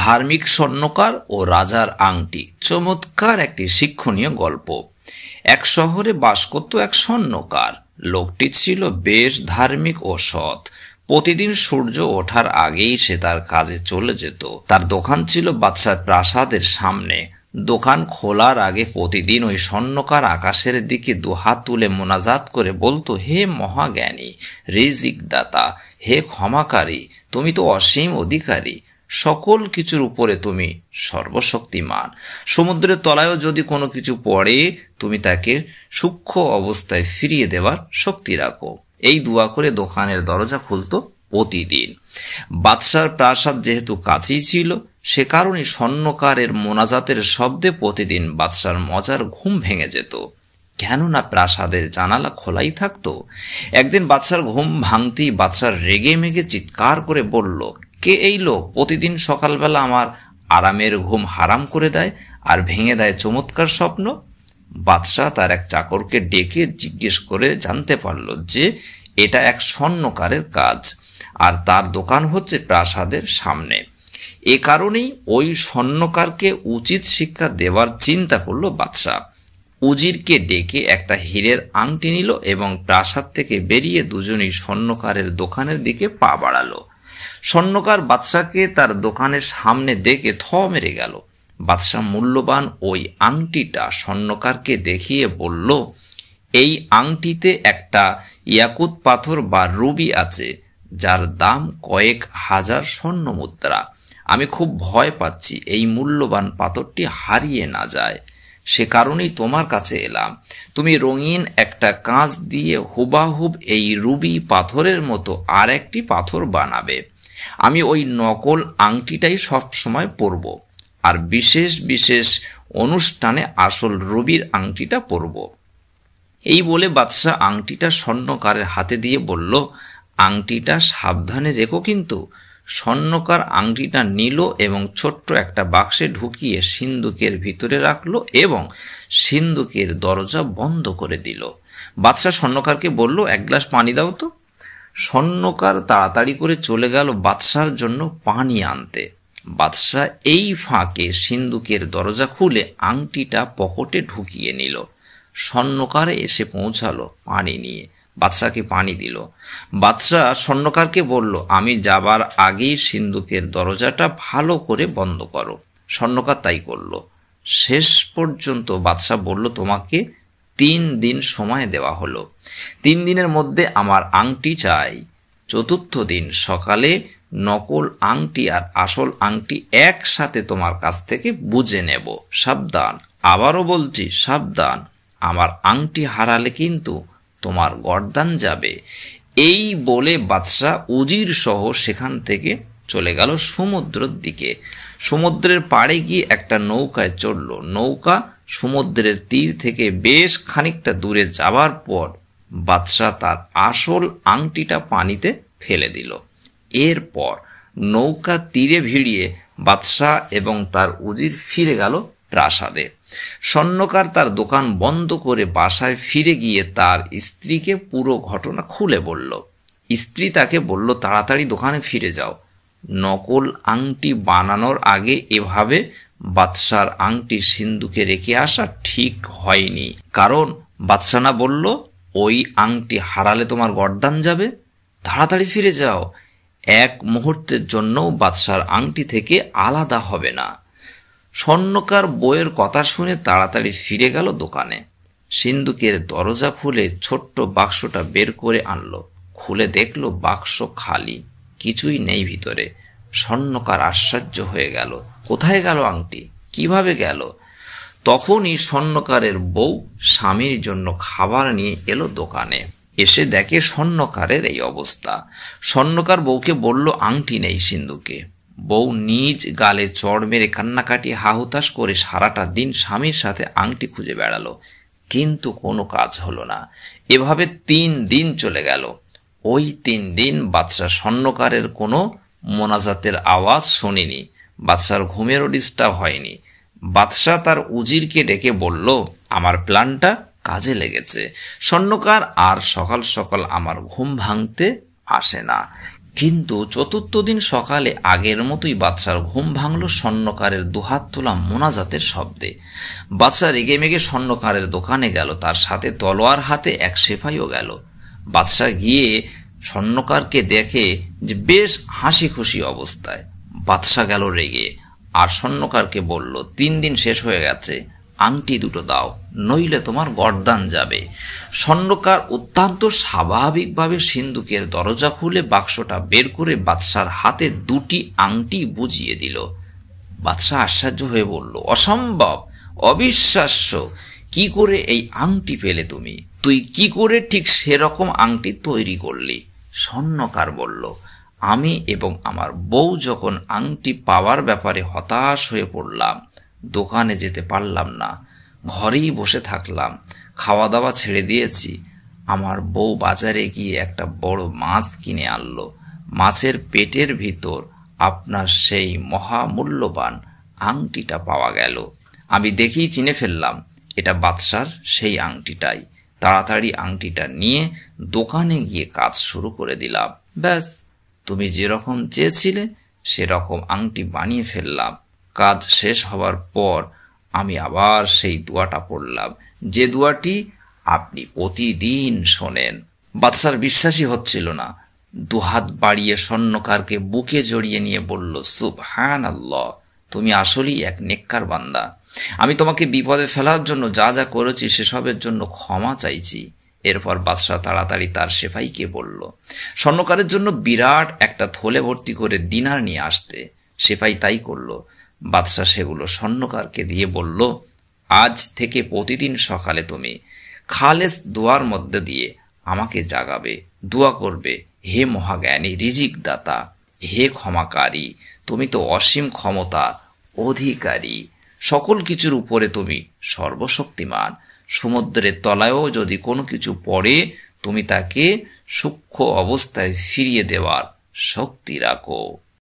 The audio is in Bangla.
ধার্মিক স্বর্ণকার ও রাজার আংটি। চমৎকার একটি শিক্ষণীয় গল্প। এক শহরে বাস করত এক স্বর্ণকার। লোকটি ছিল বেশ ধার্মিক ও সৎ। প্রতিদিন সূর্য ওঠার আগেই সে তার কাজে চলে যেত। তার দোকান ছিল বাদশার প্রাসাদের সামনে। দোকান খোলার আগে প্রতিদিন ওই স্বর্ণকার আকাশের দিকে দুহাত তুলে মোনাজাত করে বলতো, হে মহাজ্ঞানী, রিজিক দাতা, হে ক্ষমাকারী, তুমি তো অসীম অধিকারী, সকল কিছুর উপরে তুমি সর্বশক্তিমান। সমুদ্রের তলায়ও যদি কোনো কিছু পড়ে, তুমি তাকে সূক্ষ্ম অবস্থায় ফিরিয়ে দেওয়ার শক্তি রাখো। এই দোয়া করে দোকানের দরজা খুলতো প্রতিদিন। বাদশার প্রাসাদ যেহেতু কাছেই ছিল, সে কারণে স্বর্ণকারের মোনাজাতের শব্দে প্রতিদিন বাদশার মজার ঘুম ভেঙে যেত, কেননা প্রাসাদের জানালা খোলাই থাকতো। একদিন বাদশার ঘুম ভাঙতেই বাদশার রেগে মেগে চিৎকার করে বলল, কে এই লোক প্রতিদিন সকালবেলা আমার আরামের ঘুম হারাম করে দেয় আর ভেঙে দেয় চমৎকার স্বপ্ন? বাদশাহ তার এক চাকরকে ডেকে জিজ্ঞেস করে জানতে পারল যে এটা এক স্বর্ণকারের কাজ, আর তার দোকান হচ্ছে প্রাসাদের সামনে। এ কারণেই ওই স্বর্ণকারকে উচিত শিক্ষা দেওয়ার চিন্তা করলো বাদশাহ। উজিরকে ডেকে একটা হীরের আংটি নিল এবং প্রাসাদ থেকে বেরিয়ে দুজনেই স্বর্ণকারের দোকানের দিকে পা বাড়ালো। স্বর্ণকার বাদশাকে তার দোকানের সামনে দেখে থ মেরে গেল। বাদশাহ মূল্যবান ওই আংটিটা স্বর্ণকারকে দেখিয়ে বলল, এই আংটিতে একটা ইয়াকুত পাথর বা রুবি আছে, যার দাম কয়েক হাজার স্বর্ণ মুদ্রা। আমি খুব ভয় পাচ্ছি এই মূল্যবান পাথরটি হারিয়ে না যায়, সে কারণেই তোমার কাছে এলাম। তুমি রঙিন একটা কাঁচ দিয়ে হুবাহুব এই রুবি পাথরের মতো আর একটি পাথর বানাবে। আমি ওই নকল আংটিটাই সব সময় পরব, আর বিশেষ বিশেষ অনুষ্ঠানে আসল রুবির আংটিটা পরব। এই বলে বাদশাহ আংটিটা স্বর্ণকারের হাতে দিয়ে বলল, আংটিটা সাবধানে রেখো কিন্তু। স্বর্ণকার আংটিটা নিল এবং ছোট্ট একটা বাক্সে ঢুকিয়ে সিন্দুকের ভিতরে রাখলো এবং সিন্দুকের দরজা বন্ধ করে দিল। বাদশাহ স্বর্ণকারকে বলল, এক গ্লাস পানি দাও তো। স্বর্ণকার তাড়াতাড়ি করে চলে গেল বাদশার জন্য পানি আনতে। বাদশাহ এই ফাঁকে সিন্দুকের দরজা খুলে আংটিটা পকেটে ঢুকিয়ে নিল। স্বর্ণকার এসে পৌঁছালো পানি নিয়ে, বাদশাকে পানি দিল। বাদশাহ স্বর্ণকারকে বলল, আমি যাবার আগেই সিন্দুকের দরজাটা ভালো করে বন্ধ করো। স্বর্ণকার তাই করল। শেষ পর্যন্ত বাদশাহ বলল, তোমাকে 3 দিন সময় দেওয়া হলো। 3 দিনের মধ্যে আমার আংটি চাই। 4র্থ দিন সকালে নকল আংটি আর আসল আংটি একসাথে তোমার কাছ থেকে বুঝে নেব। সাবধান, আবারও বলছি সাবধান, আমার আংটি হারালে কিন্তু তোমার গর্দান যাবে। এই বলে বাদশাহ উজির সহ সেখান থেকে চলে গেল সমুদ্রের দিকে। সমুদ্রের পাড়ে গিয়ে একটা নৌকায় চড়ল। নৌকা সমুদ্রের তীর থেকে বেশ খানিকটা দূরে যাবার পর বাদশাহ তার আসল আংটিটা পানিতে ফেলে দিল। এরপর নৌকা তীরে ভিড়িয়ে বাদশাহ এবং তার উজির ফিরে গেল প্রাসাদে। স্বর্ণকার তার দোকান বন্ধ করে বাসায় ফিরে গিয়ে তার স্ত্রীকে পুরো ঘটনা খুলে বলল। স্ত্রী তাকে বলল, তাড়াতাড়ি দোকানে ফিরে যাও। নকল আংটি বানানোর আগে এভাবে বাদশার আংটি সিন্দুকে রেখে আসা ঠিক হয়নি, কারণ বাদশা না বলল, ওই আংটি হারালে তোমার গর্দান যাবে। তাড়াতাড়ি ফিরে যাও, এক মুহূর্তের জন্যও বাদশার আংটি থেকে আলাদা হবে না। স্বর্ণকার বউয়ের কথা শুনে তাড়াতাড়ি ফিরে গেল দোকানে। সিন্দুকের দরজা খুলে ছোট্ট বাক্সটা বের করে আনলো। খুলে দেখলো বাক্স খালি, কিছুই নেই ভিতরে। স্বর্ণকার আশ্চর্য হয়ে গেল, কোথায় গেল আংটি, কিভাবে গেল? তখনই স্বর্ণকারের বউ স্বামীর জন্য খাবার নিয়ে এলো দোকানে। এসে দেখে স্বর্ণকারের এই অবস্থা। স্বর্ণকার বউকে বলল, আংটি নেই সিন্দুকে। বউ নিজ গালে চড় মেরে কান্নাকাটি হাহুতাশ করে সারাটা দিন স্বামীর সাথে আংটি খুঁজে বেড়ালো, কিন্তু কোনো কাজ হলো না। এভাবে 3 দিন চলে গেল। ওই 3 দিন বাদশাহ স্বর্ণকারের কোনো মোনাজাতের আওয়াজ শোনেনি। বাদশার ঘুমেরও ডিস্টার্ব হয়নি। বাদশাহ তার উজিরকে ডেকে বলল, আমার প্ল্যানটা কাজে লেগেছে। স্বর্ণকার আর সকাল সকাল আমার ঘুম ভাঙতে আসে না, কিন্তু চতুর্থ দিন সকালে আগের মতোই বাদশার ঘুম ভাঙল স্বর্ণকারের দুহাত তোলা মোনাজাতের শব্দে। বাদশা রেগেমেগে স্বর্ণকারের দোকানে গেল, তার সাথে তলোয়ার হাতে এক সেফাইও গেল। বাদশা গিয়ে স্বর্ণকারকে দেখে যে বেশ হাসি খুশি অবস্থায়। বাদশা গেল রেগে, আর স্বর্ণকারকে বলল, 3 দিন শেষ হয়ে গেছে, আংটি দুটো দাও, নইলে তোমার গর্দান যাবে। স্বর্ণকার অত্যন্ত স্বাভাবিকভাবে সিন্দুকের দরজা খুলে বাক্সটা বের করে বাদশার হাতে 2টি আংটি বুঝিয়ে দিল। বাদশা আশ্চর্য হয়ে বলল, অসম্ভব, অবিশ্বাস্য, কি করে এই আংটি পেলে তুমি? তুই কি করে ঠিক সেরকম আংটি তৈরি করলি? স্বর্ণকার বলল, আমি এবং আমার বউ যখন আংটি পাওয়ার ব্যাপারে হতাশ হয়ে পড়লাম, দোকানে যেতে পারলাম না, ঘরেই বসে থাকলাম, খাওয়া দাওয়া ছেড়ে দিয়েছি। আমার বউ বাজারে গিয়ে একটা বড় মাছ কিনে আনলো। মাছের পেটের ভিতর আপনার সেই মহামূল্যবান আংটিটা পাওয়া গেল। আমি দেখেই চিনে ফেললাম এটা বাদশার সেই আংটিটাই। তাড়াতাড়ি আংটিটা নিয়ে দোকানে গিয়ে কাজ শুরু করে দিলাম। ব্যাস, তুমি যেরকম চেয়েছিলে সেরকম আংটি বানিয়ে ফেললাম। কাজ শেষ হবার পর আমি আবার সেই দোয়াটা পড়লাম, যে দোয়াটি আপনি প্রতিদিন শোনেন। বাদশার বিশ্বাসই হচ্ছিল না। দুহাত বাড়িয়ে স্বর্ণকারকে বুকে জড়িয়ে নিয়ে বলল, সুবহানাল্লাহ, তুমি আসলেই এক নেককার বান্দা। আমি তোমাকে বিপদে ফেলার জন্য যা যা করেছি সেসবের জন্য ক্ষমা চাইছি। এরপর বাদশাহ তাড়াতাড়ি তার সেফাইকে বলল স্বর্ণকারের জন্য বিরাট একটা থলে ভর্তি করে দিনার নিয়ে আসতে। সেফাই তাই করল। বাদশাহ সেগুলো স্বর্ণকারকে দিয়ে বলল, আজ থেকে প্রতিদিন সকালে তুমি খালেস দোয়ার মধ্যে দিয়ে আমাকে জাগাবে, দোয়া করবে, হে মহাজ্ঞানী রিজিক দাতা, হে ক্ষমাকারী, তুমি তো অসীম ক্ষমতা অধিকারী, সকল কিছুর উপরে তুমি সর্বশক্তিমান। সমুদ্রের তলায়ও যদি কোনো কিছু পড়ে, তুমি তাকে সূক্ষ্ম অবস্থায় ফিরিয়ে দেওয়ার শক্তি রাখো।